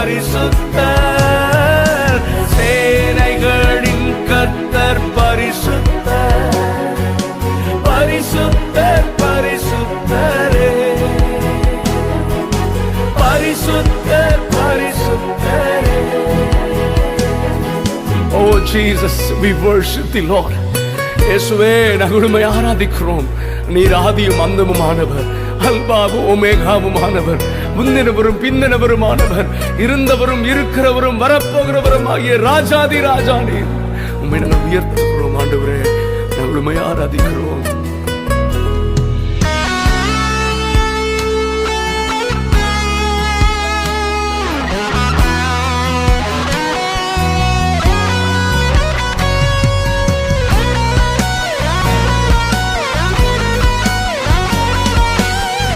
பரிசுத்தர், சேனைகளின் கர்த்தர் பரிசுத்தர், பரிசுத்தர் பரிசுத்தரே, பரிசுத்தர் பரிசுத்தரே. Oh Jesus, we worship the Lord. இயேசுவே, நாங்கள் உம்மை ஆராதிக்கிறோம். நீர் ஆதியும் அந்தமுமானவர், அல்பாவும் ஒமேகாவுமானவர், முந்தினவரும் பிந்தினவருமானவர், இருந்தவரும் இருக்கிறவரும் வரப்போகிறவரும் ஆகிய ராஜாதி ராஜா நீர். உம்மை நாங்கள் உயர்த்துகிறோம் ஆண்டவரே, நாங்கள் உம்மை ஆராதிக்கிறோம்.